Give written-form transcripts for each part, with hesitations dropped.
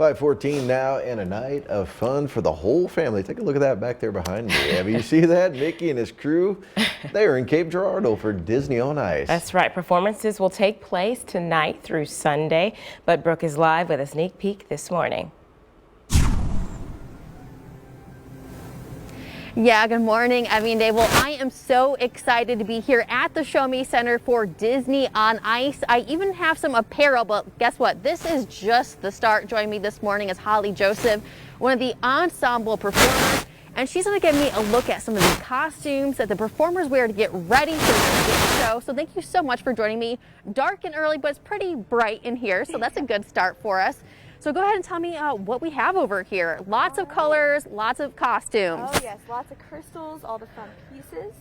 5:14 now, and a night of fun for the whole family. Take a look at that back there behind me. Have you see that? Mickey and his crew, they are in Cape Girardeau for Disney on Ice. That's right. Performances will take place tonight through Sunday, but Brooke is live with a sneak peek this morning. Yeah, good morning, Evie. Well, I am so excited to be here at the Show Me Center for Disney on Ice. I even have some apparel, but guess what? This is just the start. Joining me this morning is Holly Joseph, one of the ensemble performers, and she's going to give me a look at some of the costumes that the performers wear to get ready for the show. So thank you so much for joining me. Dark and early, but it's pretty bright in here, so that's a good start for us. So go ahead and tell me what we have over here. Lots of colors, lots of costumes. Oh yes, lots of crystals, all the fun pieces.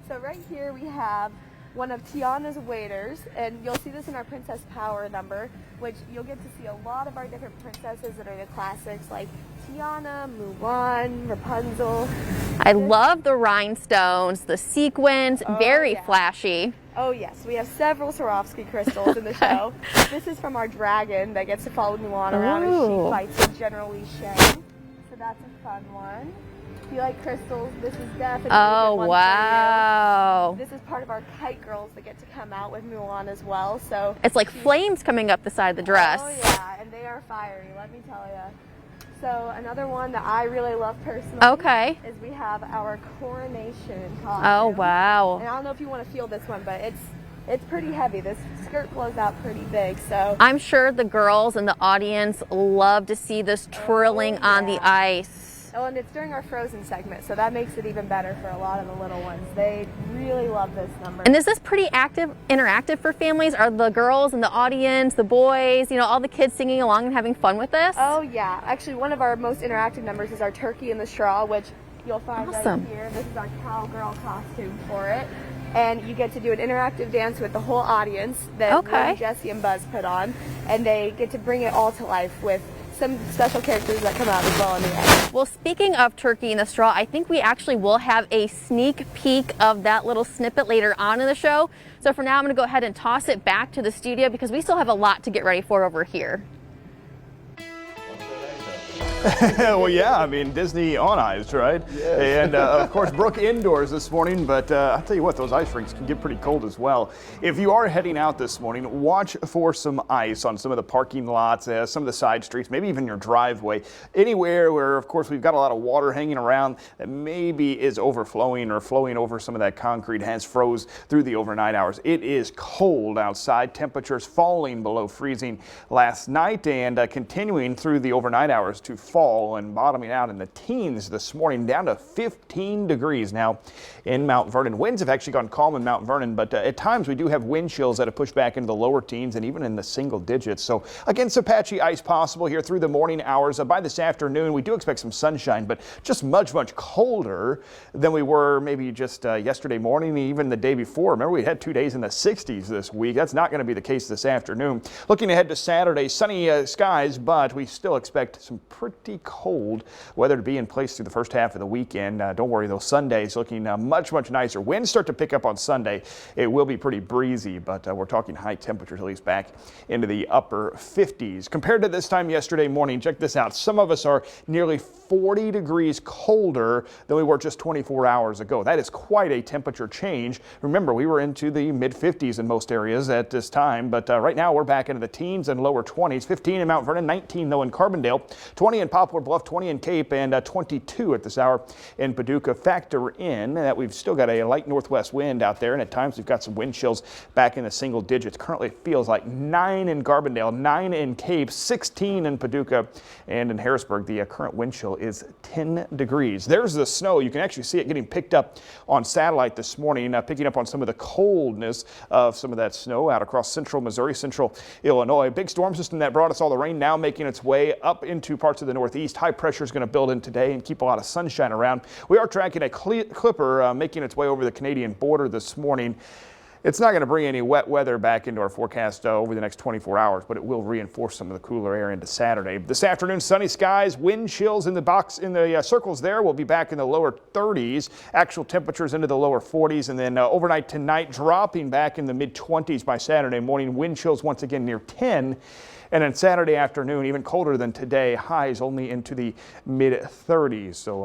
So right here we have one of Tiana's waiters, and you'll see this in our Princess Power number, which you'll get to see a lot of our different princesses that are the classics like Tiana, Mulan, Rapunzel. I love the rhinestones, the sequins, very flashy. Oh yes, we have several Swarovski crystals in the show. This is from our dragon that gets to follow Mulan around as she fights with General Li Shang. So that's a fun one. If you like crystals, this is definitely a good one for you. This is part of our kite girls that get to come out with Mulan as well. So it's like flames coming up the side of the dress. Oh yeah, and they are fiery, let me tell you. So another one that I really love personally is we have our coronation costume. Oh wow. And I don't know if you want to feel this one, but it's pretty heavy. This skirt blows out pretty big. So I'm sure the girls in the audience love to see this twirling on the ice. Oh, and it's during our Frozen segment, so that makes it even better for a lot of the little ones. They really love this number. And is this pretty interactive for families? Are the girls in the audience, the boys, you know, all the kids singing along and having fun with this? Oh yeah, actually one of our most interactive numbers is our Turkey in the Straw, which you'll find right here. This is our cowgirl costume for it. And you get to do an interactive dance with the whole audience that Jesse and Buzz put on, and they get to bring it all to life with some special characters that come out as well in the end. Well, speaking of Turkey in the Straw, I think we actually will have a sneak peek of that little snippet later on in the show. So for now, I'm going to go ahead and toss it back to the studio because we still have a lot to get ready for over here. Well, yeah, I mean, Disney on ice, right? Yes. And of course, Brooke indoors this morning, but I'll tell you what, those ice rinks can get pretty cold as well. If you are heading out this morning, watch for some ice on some of the parking lots, some of the side streets, maybe even your driveway, anywhere where, of course, we've got a lot of water hanging around that maybe is overflowing or flowing over some of that concrete, has froze through the overnight hours. It is cold outside, temperatures falling below freezing last night and continuing through the overnight hours to fall and bottoming out in the teens this morning, down to 15 degrees now in Mount Vernon. Winds have actually gone calm in Mount Vernon, but at times we do have wind chills that have pushed back into the lower teens and even in the single digits. So again, some patchy ice possible here through the morning hours. By this afternoon, we do expect some sunshine, but just much colder than we were maybe just yesterday morning, even the day before. Remember, we had 2 days in the 60s this week. That's not going to be the case this afternoon. Looking ahead to Saturday, sunny skies, but we still expect some pretty cold weather to be in place through the first half of the weekend. Don't worry though, Sunday's looking much nicer. Winds start to pick up on Sunday. It will be pretty breezy, but we're talking high temperatures at least back into the upper 50s. Compared to this time yesterday morning, check this out. Some of us are nearly 40 degrees colder than we were just 24 hours ago. That is quite a temperature change. Remember, we were into the mid 50s in most areas at this time, but right now we're back into the teens and lower 20s. 15 in Mount Vernon, 19 though in Carbondale, 20 in Poplar Bluff, 20 in Cape, and 22 at this hour in Paducah. Factor in that we've still got a light northwest wind out there, and at times we've got some wind chills back in the single digits. Currently it feels like 9 in Carbondale, 9 in Cape, 16 in Paducah, and in Harrisburg the current wind chill is 10 degrees. There's the snow. You can actually see it getting picked up on satellite this morning, picking up on some of the coldness of some of that snow out across central Missouri, central Illinois. Big storm system that brought us all the rain now making its way up into parts of the northeast. High pressure is going to build in today and keep a lot of sunshine around. We are tracking a clipper making its way over the Canadian border this morning. It's not going to bring any wet weather back into our forecast over the next 24 hours, but it will reinforce some of the cooler air into Saturday. This afternoon, sunny skies, wind chills in the circles there. We'll be back in the lower 30s. Actual temperatures into the lower 40s, and then overnight tonight dropping back in the mid-20s by Saturday morning. Wind chills once again near 10. And then Saturday afternoon, even colder than today, highs only into the mid-30s. So